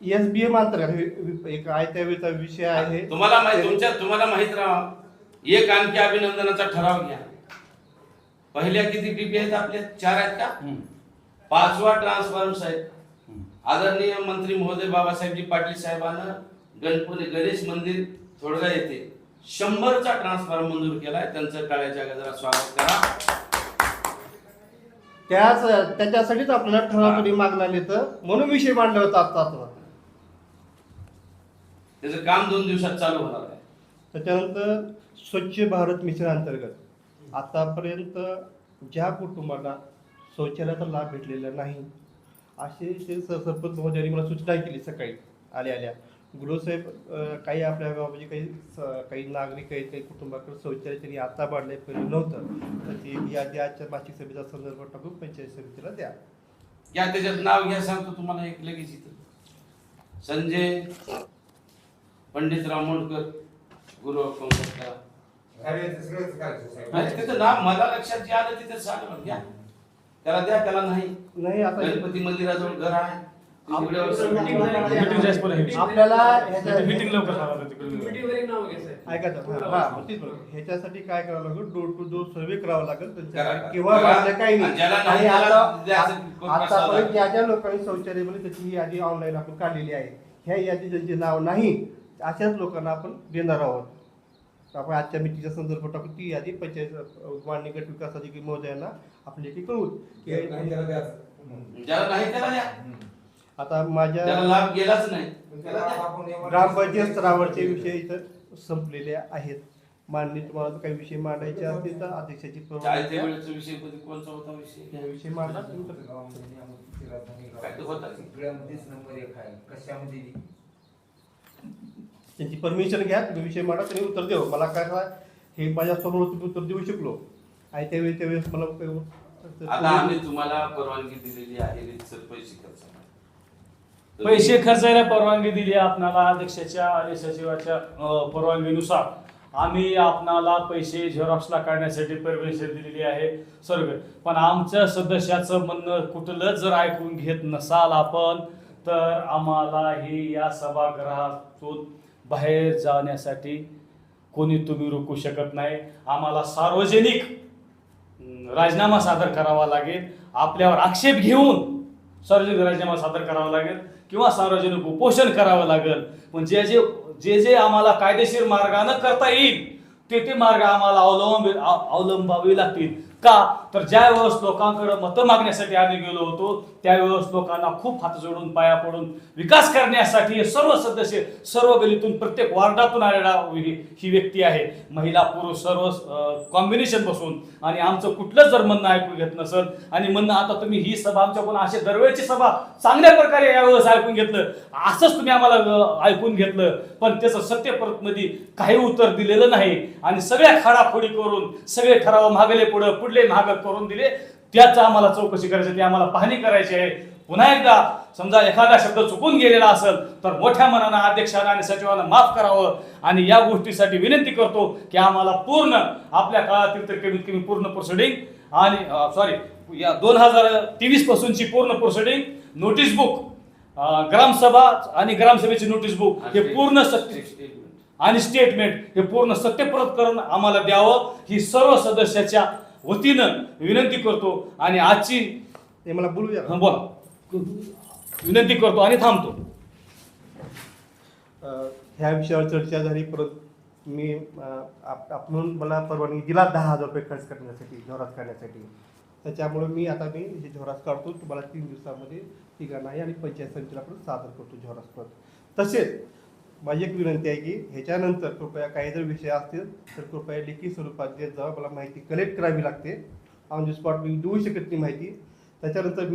SBM अंतर्गत एक आयत्या वेळचा विषय आहे. तुम्हाला माहित राहा, एक आणखी अभिनंदनाचा ठराव घ्या. पहिल्या किती डीपी आहेत आपल्या? 4 आहेत का? 5वा ट्रान्सफॉर्मर्स आहेत. आदरणीय मंत्री महोदय बाबासाहेबजी पाटील साहेबांना गणेश मंदिर थोडगा येथे 100चा ट्रान्सफॉर्मर मंजूर केलाय. त्यांचं टाळ्याच्या गजरात स्वागत करा. त्याच्यासाठीच आपल्याला ठराव तरी मागणार येतं म्हणून विषय मांडला होता आता. त्याचं काम 2 दिवसात चालू होणार आहे. त्याच्यानंतर स्वच्छ भारत मिशन अंतर्गत आतापर्यंत ज्या कुटुंबांना शौचालयाचा लाभ भेटलेला नाही असे सरपंच महोदयांनी मला सूचना केली सकाळी आल्या गुरुसाहेब काही आपल्या गावामध्ये काही नागरिक आहेत, काही कुटुंबाकडे शौचालय त्यांनी आता बांधलंय, पहिलं नव्हतं, तर ती यादी आजच्या मासिक सभेचा संदर्भ टाकून पंचायत समितीला द्या. या त्याच्यात नाव घ्या, सांगतो तुम्हाला एक लगेच इथं. संजय पंडितराव मोंडकर, गुरु कंपनीचा. त्याचं नाव मला लक्षात जे आलं तिथे सांगा, घ्या त्याला द्या. त्याला नाही आता गणपती मंदिराजवळ घर आहे. मीटिंग जायचं पण आहे. आपल्याला मीटिंग लवकर लावायला तिकडे. ऐका ह्याच्यासाठी काय करावं लागेल? डोर टू डोर सर्वे करावा लागेल करा. त्यांच्या किंवा बांधलं काही नाही. ज्याला नाही आणि त्याला आता द्यायचं. आतापर्यंत ज्या ज्या लोकांनी शौचालय बनवले त्याची ही यादी ऑनलाईन आपण काढलेली आहे. ह्या यादी ज्यांचे नाव नाही अशाच लोकांना आपण देणार आहोत. आपण आजच्या मीटिंगच्या संदर्भात टाकून ती यादी पंचायत मान्य गट विकास अधिकारी महोदयांना आपल्या इथे कळवू. ज्याला नाही त्याला द्या. आता माझ्या त्याला लाभ गेलाच नाही. ग्रामपंचायत स्तरावरचे विषय इथं संपलेले आहेत. मान्य तुम्हाला काही विषय मांडायचे असतील तर अध्यक्षाची चाळीस वेळेचा विषय कधी कोणता होता विषय? विषय मांडला काय तो होता? त्यांची परमिशन घ्या, तुम्ही विषय मांडा, त्यांनी उत्तर देऊ. मला काय हे माझ्या समोर तुम्ही उत्तर देऊ शकलो आणि त्यावेळेस मला आता आम्ही तुम्हाला परवानगी दिलेली आहे रीतसर पैसे खर्च. पैसे खर्चायला परवानगी दिली आपणाला अध्यक्षाच्या आणि सचिवाच्या परवानगीनुसार. आम्ही आपणाला पैसे झेरॉक्सला काढण्यासाठी परमिशन दिलेली आहे सर्व. पण आमच्या सदस्याचं म्हणणं कुठलं जर ऐकून घेत नसाल आपण तर आम्हाला हे या सभागृहातून बाहेर जाण्यासाठी कोणी तुम्ही रोखू शकत नाही. आम्हाला सार्वजनिक राजीनामा सादर करावा लागेल. आपल्यावर आक्षेप घेऊन सार्वजनिक राजीनामा सादर करावा लागेल किंवा सार्वजनिक उपोषण करावं लागेल. पण जे आम्हाला कायदेशीर मार्गाने करता येईल ते मार्ग आम्हाला अवलंबावे लागतील. का तर ज्या वेळेस लोकांकडे मतं मागण्यासाठी आम्ही गेलो होतो त्यावेळेस लोकांना खूप हात जोडून पाया पडून विकास करण्यासाठी सर्व सदस्य सर्व गलीतून प्रत्येक वार्डातून आलेला ही व्यक्ती आहे. महिला पुरुष सर्व कॉम्बिनेशन बसून आणि आमचं कुठलंच जर म्हणणं ऐकून घेत नसेल आणि म्हणणं आता तुम्ही ही सभा आमच्याकडून अशी दरवेळची सभा चांगल्या प्रकारे यावेळेस ऐकून घेतलं असंच तुम्ही आम्हाला ऐकून घेतलं पण त्याचं सत्य परतमध्ये काही उत्तर दिलेलं नाही आणि सगळ्या खाडाखोडी करून सगळे ठराव मागले पुढले माग करून दिले. त्याचं आम्हाला चौकशी करायची, ती आम्हाला पाहणी करायची आहे. पुन्हा एकदा समजा एखादा शब्द चुकून गेलेला असेल तर मोठ्या मनानं अध्यक्षांना आणि सचिवांना माफ करावं आणि या गोष्टीसाठी विनंती करतो की आम्हाला पूर्ण आपल्या काळातील तर कमीत कमी पूर्ण प्रोसिडिंग आणि या 2023 पासूनची पूर्ण प्रोसिडिंग नोटीस बुक ग्रामसभा आणि ग्रामसभेची नोटीस बुक हे पूर्ण सत्य आणि स्टेटमेंट हे पूर्ण सत्यप्रत करून आम्हाला द्यावं ही सर्व सदस्याच्या वतीनं विनंती करतो. आणि आजची ते मला बोलू द्या. बोला विनंती करतो आणि थांबतो. ह्या विषयावर चर्चा झाली, परत मी आपण मला परवानगी दिला 10,000 रुपये खर्च करण्यासाठी झेरॉक्स काढण्यासाठी. त्याच्यामुळे मी हे झेरॉक्स काढतो, तुम्हाला 3 दिवसामध्ये ठिकाण आहे आणि पंचायत समितीला पण सादर करतो झेरॉक्स पण. तसेच माझी एक विनंती आहे की ह्याच्यानंतर कृपया काही जर विषय असतील तर कृपया लेखी स्वरूपात देत जावा. मला माहिती कलेक्ट करावी लागते, ऑन द स्पॉट मी देऊ शकत नाही माहिती. त्याच्यानंतर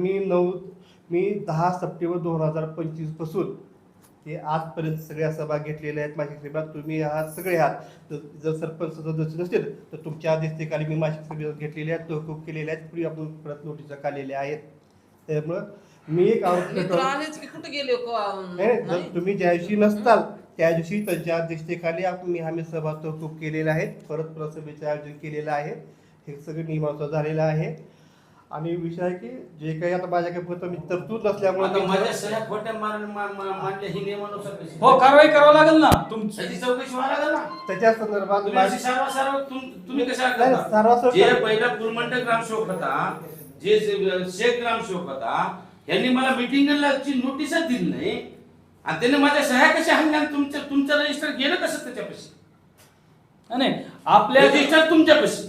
मी 10 सप्टेंबर 2025 पासून ते आजपर्यंत सगळ्या सभा घेतलेल्या आहेत मासिक सभा. तुम्ही आहात, सगळे आहात. जर सरपंच सदस्य नसतील तर तुमच्या अध्यक्षतेखाली मी मासिक सभा घेतलेल्या आहेत, तहकूब केलेल्या आहेत, पुढे आपण परत नोटिसा काढलेल्या आहेत. त्यामुळं मी एक मित्र आलेच की कुठे गेले जर तुम्ही ज्या दिवशी नसताल त्या दिवशी त्यांच्या अध्यक्षतेखाली आम्ही सभा तहकूब केलेल्या आहेत, परत सभेचे आयोजन केलेलं आहे. हे सगळं नियमानुसार झालेलं आहे. आणि विषय आहे की जे काही आता माझ्याकडे फक्त मी तरतूद आता नसल्यामुळे माझ्या सह्या खोट्या मांडल्या ही नियमानुसार कशी? हो, कारवाई करावं लागेल ना तुमची. त्याची चौकशी व्हायला लागेल ना. त्याच्या संदर्भात तुम्ही अशी सर्व तुम्ही कशा नाही, करता? जे सर्व- पहिला कुलमंडळ ग्रामसेवक होता, जे शेख ग्रामसेवक होता, यांनी मला मीटिंगची नोटीसच दिली नाही आणि त्याने माझ्या सह्या कशा हंगाम तुमचं रजिस्टर गेलं कसं त्याच्यापाशी? नाही, आपल्या रजिस्टर तुमच्यापाशी,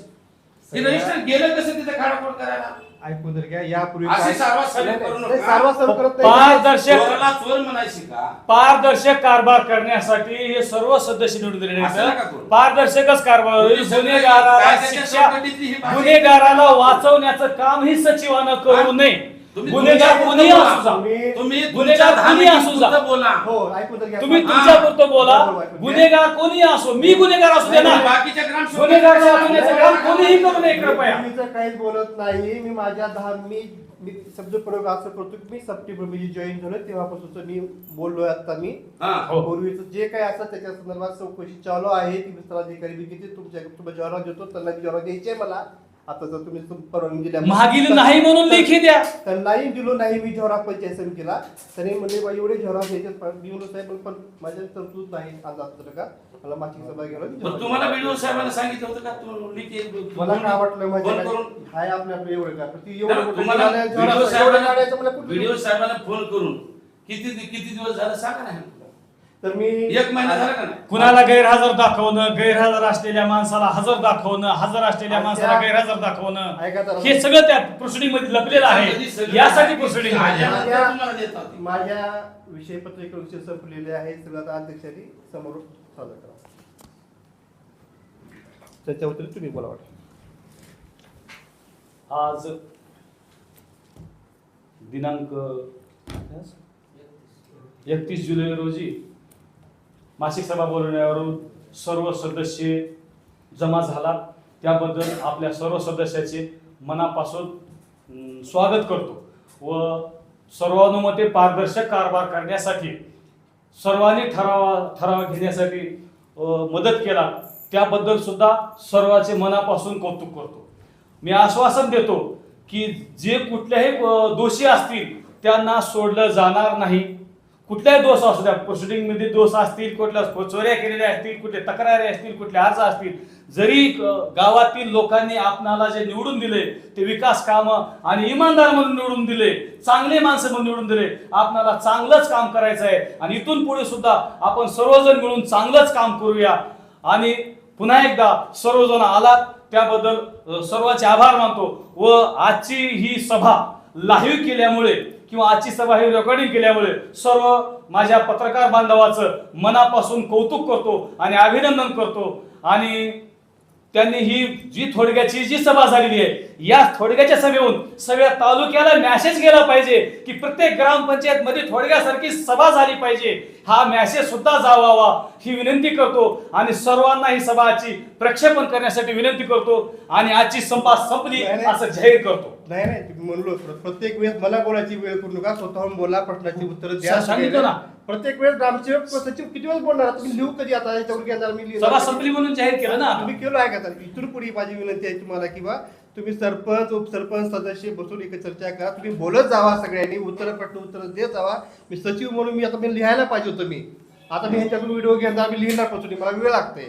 ते रजिस्टर गेलं कसं तिथं खाडाखोड करायला? ऐकून जर घ्या, यापूर्वी असे सर्व करू नका. सर्व करत नाही. पारदर्शक चोराला चोर म्हणायची का? पारदर्शक कारभार करण्यासाठी हे सर्व सदस्य निवडून दिले असं नका नाहीत. करू. पारदर्शकच कारभार होईल. तुम्ही सगळे गुन्हेगाराला कायद्याच्या शिक्षा, चौकटीतली ही भाषा- गुन्हेगाराला वाचवण्याचं काम ही सचिवानं करू नये. तुम्ही गुन्हेगार तुमच्या कोणीही पुरतं असू जा, तुम्ही- तुम्ही गुन्हेगार तुमच्या कोणीही असू जा. धार्मिक बोला. हो, ऐकून तर घ्या. तुम्ही हा. तुमच्या पुरतं बोला. बरोबर, ऐकून घ्या. गुन्हेगार कोणीही असो, मी गुन्हेगार असू दे ना. बाकीच्या ग्रामसेवक गुन्हेगार वाचवण्याचं काम कोणीही करू नये कृपया. मी तर काहीच बोलत नाही. मी माझ्या मी शब्द प्रयोग असं करतो की मी सप्टेंबर मध्ये जॉईन झालो तेव्हापासून मी बोललोय. आता मी हा. हो. पूर्वीचं जे काही असं त्याच्या संदर्भात चौकशी चालू आहे ती विस्ताराधिकारी मी किती तुम्हाला जॉरा देतो, त्यांना जॉरा द्यायचे मला. आता जर तुम्ही परवानगी दिल्या महागिरी नाही म्हणून लेखी द्या. त्यांनाही दिलो नाही मी झोरा पंचायत समितीला. त्यांनी म्हणले बाई एवढे झोरा द्यायचे साहेब पण माझ्या तरतूद नाही अंदाज का मला मासिक सभा पण तुम्हाला घ्यायला. बीडीओ साहेबांना सांगितलं होतं का मला काय वाटलं फोन करून म्हणजे हाय आपल्या एवढं का ती तुम्हाला बीडीओ एवढं साहेबांना काढायचं मला कुठलं- बीडीओ साहेबांना फोन करून किती दिवस झालं सांगा ना. तर मी 1 महिना झाला का नाही? कुणाला गैरहजर दाखवणं, गैरहजर असलेल्या माणसाला हजर दाखवणं, हजर असलेल्या माणसाला गैरहजर दाखवणं, ऐका तर- हे सगळं त्या प्रोसिडिंग मध्ये लपलेलं आहे. यासाठी प्रोसिडिंग आहे. आल्यानंतर तुम्हाला देत होते. माझ्या विषय पत्रिका विषय संपलेले आहे. सगळं आता अध्यक्षांनी समोर सादर करा. त्याच्याबद्दल तुम्ही बोला वाटतं. आज दिनांक 31 जुलै रोजी मासिक सभा बोलवण्यावरून सर्व सदस्य जमा झाला. त्याबद्दल आपल्या सर्व सदस्याचे मनापासून स्वागत करतो व सर्वानुमते पारदर्शक कारभार करण्यासाठी सर्वांनी ठराव घेण्यासाठी मदत केला त्याबद्दल सुद्धा सर्वांचे मनापासून कौतुक करतो. मी आश्वासन देतो की जे कुठल्याही दोषी असतील त्यांना सोडलं जाणार नाही. कुठल्याही दोष असू द्या, प्रोसिडिंग मध्ये दोष असतील, कुठल्या चोऱ्या केलेल्या असतील, कुठले तक्रारी असतील, कुठले अर्ज असतील, जरी गावातील लोकांनी आपणाला जे निवडून दिले ते विकास कामं आणि इमानदार म्हणून निवडून दिले, चांगले माणसं म्हणून निवडून दिले, आपणाला चांगलंच काम करायचं आहे आणि इथून पुढे सुद्धा आपण सर्वजण मिळून चांगलंच काम करूया. आणि पुन्हा एकदा सर्वजण आलात त्याबद्दल सर्वांचे आभार मानतो व आजची ही सभा लाईव्ह केल्यामुळे किंवा आजची सभा ही रेकॉर्डिंग केल्यामुळे सर्व माझ्या पत्रकार बांधवाचं मनापासून कौतुक करतो आणि अभिनंदन करतो. आणि त्यांनी ही जी सभा झालेली आहे या थोडक्याच्या सभेहून सगळ्या तालुक्याला मॅसेज गेला पाहिजे की प्रत्येक ग्रामपंचायत मध्ये थोडक्यासारखी सभा झाली पाहिजे. हा मॅसेज सुद्धा जावावा ही विनंती करतो आणि सर्वांना ही सभाची प्रक्षेपण करण्यासाठी विनंती करतो आणि आजची सभा संपली असं जाहीर करतो. नाही म्हणलो प्रत्येक वेळेस मला बोलायची वेळ करू नका. स्वतःहून बोला, प्रश्नाची उत्तर द्या. सांगितलं ना. प्रत्येक वेळेस ग्रामसेवक सचिव किती वेळेस बोलणार? तुम्ही लिहू कधी आता याच्यावर घेणार मी सभा संपली म्हणून जाहीर केलं ना. तुम्ही केलं आहे का? तर इथून पुढे माझी विनंती आहे तुम्हाला किंवा तुम्ही सरपंच उपसरपंच सदस्य बसून एक चर्चा करा. तुम्ही बोलत जावा, सगळ्यांनी प्रश्न उत्तर देत जावा. मी सचिव म्हणून मी लिहायला पाहिजे होतं. आता मी ह्याच्याकडून व्हिडिओ घेणार, मी लिहिणार पासून मला वेळ लागते.